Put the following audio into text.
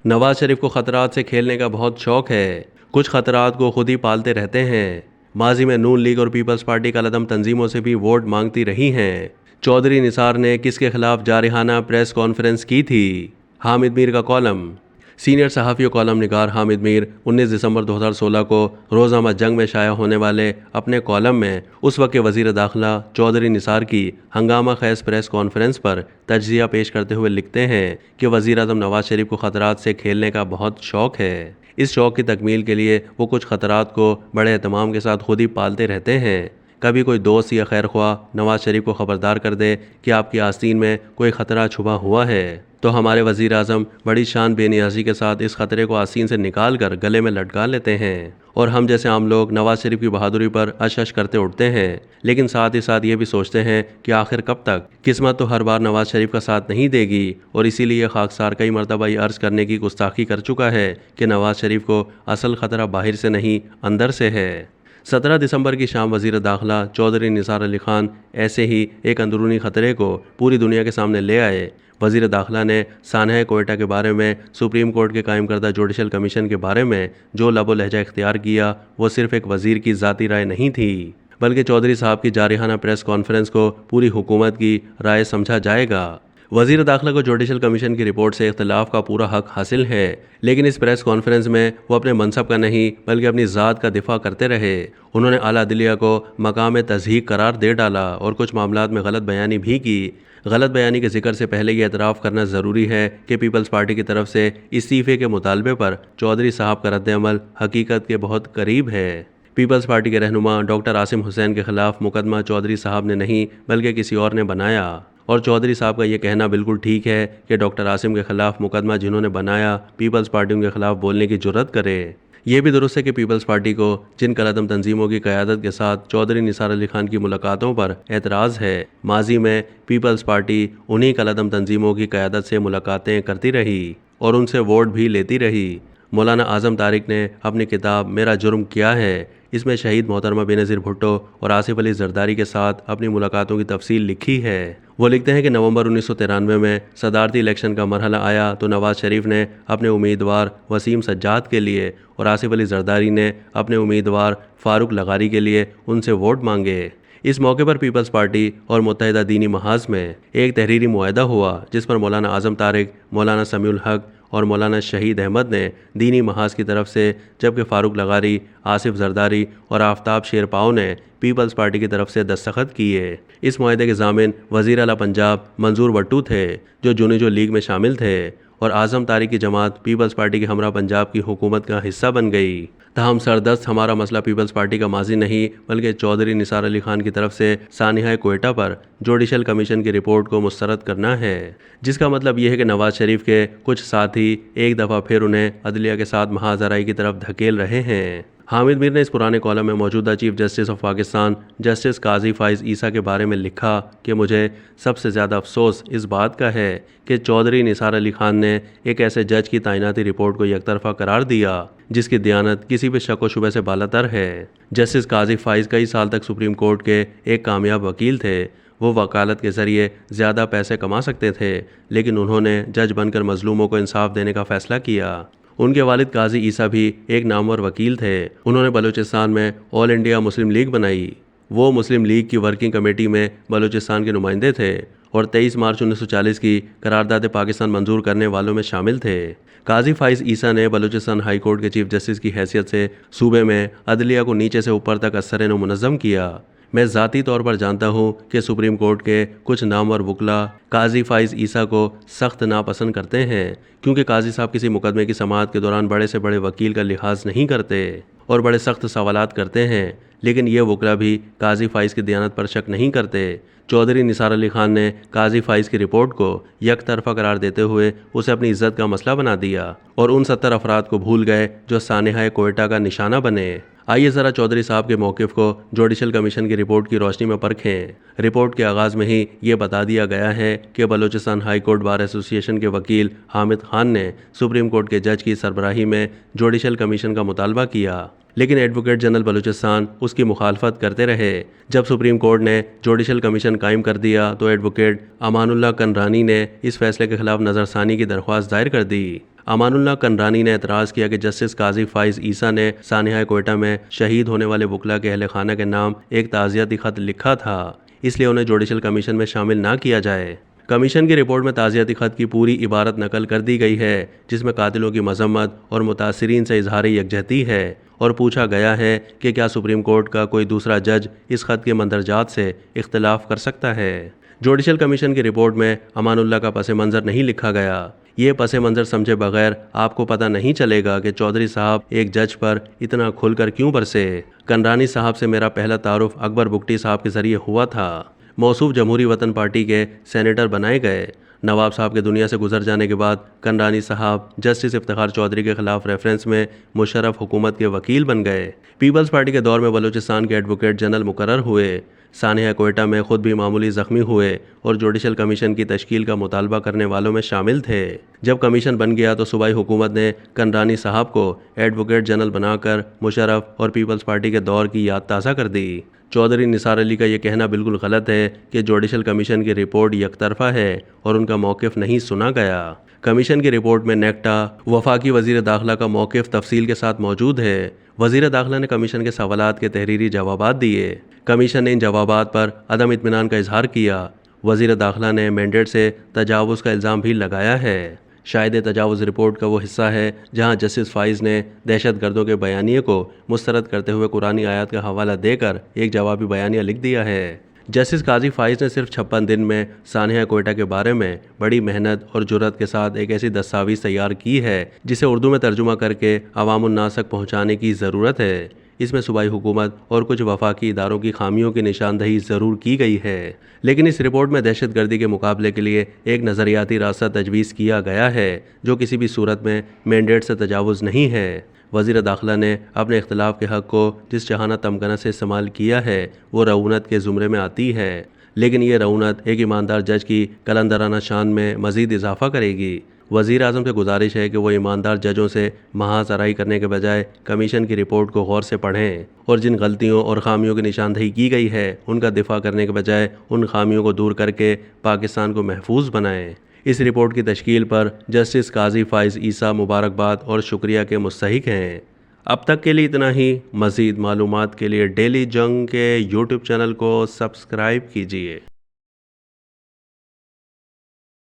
नवाज शरीफ को खतरात से खेलने का बहुत शौक है। कुछ खतरात को खुद ही पालते रहते हैं। माजी में नून लीग और पीपल्स पार्टी कलअदम तंजीमों से भी वोट मांगती रही हैं। चौधरी निसार ने किसके खिलाफ जारहाना प्रेस कॉन्फ्रेंस की थी? हामिद मीर का कॉलम। सीनियर सहाफ़ी और कॉलम निगार हामिद मीर 19 दिसंबर 2016 को रोज़नामा जंग में शाया होने वाले अपने कॉलम में उस वक्त के वज़ीर दाखिला चौधरी निसार की हंगामा खैज प्रेस कॉन्फ्रेंस पर तज्ज़िया पेश करते हुए लिखते हैं कि वज़ीर आज़म नवाज शरीफ को ख़तरात से खेलने का बहुत शौक़ है। इस शौक़ की तकमील के लिए वो कुछ ख़तरात को बड़े एहतमाम के साथ खुद ही पालते रहते हैं। कभी कोई दोस्त या खैर ख्वाह नवाज शरीफ को ख़बरदार कर दे कि आपकी आस्तीन में कोई ख़तरा छुपा हुआ है तो हमारे वज़ीर आज़म बड़ी शान बेनियाज़ी के साथ इस ख़तरे को आस्तीन से निकाल कर गले में लटका लेते हैं। और हम जैसे आम लोग नवाज शरीफ की बहादुरी पर अश करते उठते हैं, लेकिन साथ ही साथ ये भी सोचते हैं कि आखिर कब तक? किस्मत तो हर बार नवाज शरीफ का साथ नहीं देगी और इसीलिए खाकसार कई मरतबा ये अर्ज़ करने की गुस्ताखी कर चुका है कि नवाज शरीफ को असल ख़तरा बाहर से नहीं अंदर से है। 17 दिसंबर की शाम वज़ीर दाखिला चौधरी निसार अली खान ऐसे ही एक अंदरूनी ख़तरे को पूरी दुनिया के सामने ले आए। वज़ीर दाखिला ने सानहा कोयटा के बारे में, सुप्रीम कोर्ट के कायम करदा जुडिशल कमीशन के बारे में जो लबो लहजा इख्तियार किया वो सिर्फ़ एक वज़ीर की ज़ाती राय नहीं थी, बल्कि चौधरी साहब की जारहाना प्रेस कॉन्फ्रेंस को पूरी हुकूमत की राय समझा जाएगा। वज़ीर दाखिला को जुडिशल कमीशन की रिपोर्ट से इख्तिलाफ का पूरा हक हासिल है, लेकिन इस प्रेस कॉन्फ्रेंस में वो अपने मनसब का नहीं बल्कि अपनी ज़ात का दिफा करते रहे। उन्होंने आला अदलिया को मकाम तज़हीक करार दे डाला और कुछ मामलात में गलत बयानी भी की। गलत बयानी के जिक्र से पहले ये एतराफ़ करना ज़रूरी है कि पीपल्स पार्टी की तरफ से इस्तीफ़े के मुतालबे पर चौधरी साहब का रद्द-ए-अमल हकीकत के बहुत करीब है। पीपल्स पार्टी के रहनुमा डॉक्टर आसिम हुसैन के खिलाफ मुकदमा चौधरी साहब ने नहीं बल्कि किसी और ने बनाया और चौधरी साहब का ये कहना बिल्कुल ठीक है कि डॉक्टर आसिम के खिलाफ मुकदमा जिन्होंने बनाया पीपल्स पार्टी उनके खिलाफ बोलने की जुर्रत करे। ये भी दुरुस्त है कि पीपल्स पार्टी को जिन कलअदम तंजीमों की क़यादत के साथ चौधरी निसार अली खान की मुलाकातों पर एतराज़ है, माजी में पीपल्स पार्टी उन्हीं कलअदम तंजीमों की क़यादत से मुलाकातें करती रही और उनसे वोट भी लेती रही। मौलाना आज़म तारिक ने अपनी किताब मेरा जुर्म क्या है इसमें शहीद मोहतरमा बेनज़ीर भुट्टो और आसिफ अली जरदारी के साथ अपनी मुलाकातों की तफसील लिखी है। वो लिखते हैं कि नवंबर 1993 में सदारती इलेक्शन का मरहला आया तो नवाज शरीफ ने अपने उम्मीदवार वसीम सज्जाद के लिए और आसिफ अली जरदारी ने अपने उम्मीदवार फ़ारूक लगारी के लिए उनसे वोट मांगे। इस मौके पर पीपल्स पार्टी और मुत्तहिदा दीनी महाज में एक तहरीरी मुआहदा हुआ जिस पर मौलाना आज़म तारिक, मौलाना समीउल हक और मौलाना शहीद अहमद ने दीनी महाज की तरफ से, जबकि फ़ारूक लगारी, आसिफ जरदारी और आफ्ताब शेरपाओ ने पीपल्स पार्टी की तरफ से दस्तखत किए। इस मुआहदे के ज़ामिन वज़ीर आला पंजाब मंजूर वट्टू थे जो जुनिजो लीग में शामिल थे और आज़म तारिक की जमात पीपल्स पार्टी के हमरा पंजाब की हुकूमत का हिस्सा बन गई। तहम सरदस्त हमारा मसला पीपल्स पार्टी का माजी नहीं बल्कि चौधरी निसार अली खान की तरफ से सानहा कोयटा पर जुडिशल कमीशन की रिपोर्ट को मुस्तरद करना है, जिसका मतलब यह है कि नवाज शरीफ के कुछ साथी एक दफ़ा फिर उन्हें अदलिया के साथ महाजराई की तरफ धकेल रहे हैं। हामिद मीर ने इस पुराने कॉलम में मौजूदा chief justice of Pakistan justice Qazi Faez Isa के बारे में लिखा कि मुझे सबसे ज़्यादा अफसोस इस बात का है कि चौधरी निसार अली खान ने एक ऐसे जज की तैनाती रिपोर्ट को यकतरफा करार दिया जिसकी दयानत किसी भी शक व शुबे से बालातर है। जस्टिस काजी फ़ाइज़ कई साल तक सुप्रीम कोर्ट के एक कामयाब वकील थे। वो वकालत के ज़रिए ज़्यादा पैसे कमा सकते थे, लेकिन उन्होंने जज बनकर मजलूमों को इंसाफ देने का फ़ैसला किया। उनके वालिद काजी ईसा भी एक नामवर वकील थे। उन्होंने बलूचिस्तान में ऑल इंडिया मुस्लिम लीग बनाई। वो मुस्लिम लीग की वर्किंग कमेटी में बलूचिस्तान के नुमाइंदे थे और 23 मार्च 1940 की करारदाद पाकिस्तान मंजूर करने वालों में शामिल थे। काजी फ़ाइज़ ईसा ने बलूचिस्तान हाई कोर्ट के चीफ जस्टिस की हैसियत से सूबे में अदलिया को नीचे से ऊपर तक असर मुनज़्ज़म किया। मैं ज़ाती तौर पर जानता हूँ कि सुप्रीम कोर्ट के कुछ नामवर वकला काजी फ़ाइज़ ईसा को सख्त नापसंद करते हैं क्योंकि काजी साहब किसी मुकदमे की समाअत के दौरान बड़े से बड़े वकील का लिहाज नहीं करते और बड़े सख्त सवालात करते हैं, लेकिन ये वकला भी काजी फ़ाइज़ की दयानत पर शक नहीं करते। चौधरी निसार अली खान ने काजी फ़ाइज़ की रिपोर्ट को एक तरफा करार देते हुए उसे अपनी इज्जत का मसला बना दिया और उन 70 अफराद को भूल गए जो सानहा कोयटा का निशाना बने। आइए ज़रा चौधरी साहब के मौक़िफ़ को जुडिशल कमीशन की रिपोर्ट की रोशनी में परखें। रिपोर्ट के आगाज़ में ही ये बता दिया गया है कि Balochistan high court bar association के वकील हामिद खान ने सुप्रीम कोर्ट के जज की सरबराही में जुडिशल कमीशन का मुतालबा किया। लेकिन एडवोकेट जनरल बलूचिस्तान उसकी मुखालफत करते रहे। जब सुप्रीम कोर्ट ने जुडिशल कमीशन कायम कर दिया तो एडवोकेट अमानुल्लाह कनरानी ने इस फैसले के खिलाफ नज़रसानी की दरख्वास्त दायर कर दी। अमानुल्लाह कनरानी ने एतराज़ किया कि जस्टिस काजी फाइज ईसा ने सानिया कोयटा में शहीद होने वाले वकला के अहल खाना के नाम एक ताज़ियती खत लिखा था, इसलिए उन्हें जुडिशल कमीशन में शामिल ना किया जाए। कमीशन की रिपोर्ट में ताज़ियती खत की पूरी इबारत नकल कर दी गई है, जिसमें कातिलों की मजम्मत और मुतासरीन से इजहार यकजहती है और पूछा गया है कि क्या सुप्रीम कोर्ट का कोई दूसरा जज इस खत के मंदरजात से इख्तलाफ कर सकता है। जुडिशल कमीशन की रिपोर्ट में अमानुल्लाह का पस मंज़र नहीं लिखा गया। ये पस मंज़र समझे बगैर आपको पता नहीं चलेगा कि चौधरी साहब एक जज पर इतना खुलकर क्यों बरसे। कनरानी साहब से मेरा पहला तारुफ अकबर बुगटी साहब के ज़रिए हुआ था। मौसूफ जमहूरी वतन पार्टी के सेनेटर बनाए गए। नवाब साहब के दुनिया से गुजर जाने के बाद कनरानी साहब जस्टिस इफ्तिखार चौधरी के खिलाफ रेफरेंस में मुशर्रफ हुकूमत के वकील बन गए। पीपल्स पार्टी के दौर में बलूचिस्तान के एडवोकेट जनरल मुकर्रर हुए। सानिया कोयटा में खुद भी मामूली ज़ख्मी हुए और जुडिशल कमीशन की तश्कील का मुतालबा करने वालों में शामिल थे। जब कमीशन बन गया तो सूबाई हुकूमत ने कनरानी साहब को एडवोकेट जनरल बनाकर मुशर्रफ और पीपल्स पार्टी के दौर की याद ताज़ा कर दी। चौधरी निसार अली का यह कहना बिल्कुल गलत है कि जुडिशल कमीशन की रिपोर्ट यकतरफा है और उनका मौक़िफ़ नहीं सुना गया। कमीशन की रिपोर्ट में नेक्टा वफाकी वज़ीर दाखिला का मौक़िफ़ तफसील के साथ मौजूद है। वज़ीर दाखिला ने कमीशन के सवालात के तहरीरी जवाबात दिए। कमीशन ने इन जवाबात पर अदम इत्मीनान का इजहार किया। वज़ीर दाखिला ने मैंडेट से तजावुज़ का इल्ज़ाम भी लगाया है। शायद तजावुज़ रिपोर्ट का वो हिस्सा है जहां जस्टिस फाइज ने दहशत गर्दों के बयानिए को मुस्तरद करते हुए कुरानी आयत का हवाला देकर एक जवाबी बयानिया लिख दिया है। जस्टिस काजी फाइज ने सिर्फ 56 दिन में सानिया कोयटा के बारे में बड़ी मेहनत और जुर्रत के साथ एक ऐसी दस्तावेज़ तैयार की है जिसे उर्दू में तर्जुमा करके अवामुन्नास तक पहुँचाने की ज़रूरत है। इसमें सूबाई हुकूमत और कुछ वफाकी इदारों की खामियों की निशानदही ज़रूर की गई है, लेकिन इस रिपोर्ट में दहशत गर्दी के मुकाबले के लिए एक नज़रियाती रास्ता तजवीज़ किया गया है जो किसी भी सूरत में मैंडेट से तजावुज़ नहीं है। वज़ीर दाखिला ने अपने इख्तलाफ के हक़ को जिस जहाना तमकना से इस्तेमाल किया है वो रऊनत के ज़ुमरे में आती है, लेकिन ये रऊनत एक ईमानदार जज की कलंदराना शान में मज़ीद इजाफ़ा करेगी। वज़ीर आज़म से गुजारिश है कि वो ईमानदार जजों से महाजराई करने के बजाय कमीशन की रिपोर्ट को गौर से पढ़ें और जिन गलतियों और खामियों की निशानदही की गई है उनका दिफा करने के बजाय उन खामियों को दूर करके पाकिस्तान को महफूज बनाएं। इस रिपोर्ट की तश्कील पर जस्टिस काजी फाइज ईसा मुबारकबाद और शुक्रिया के मुस्तहिक हैं। अब तक के लिए इतना ही। मज़ीद मालूमात के लिए डेली जंग के यूट्यूब चैनल को सब्सक्राइब कीजिए।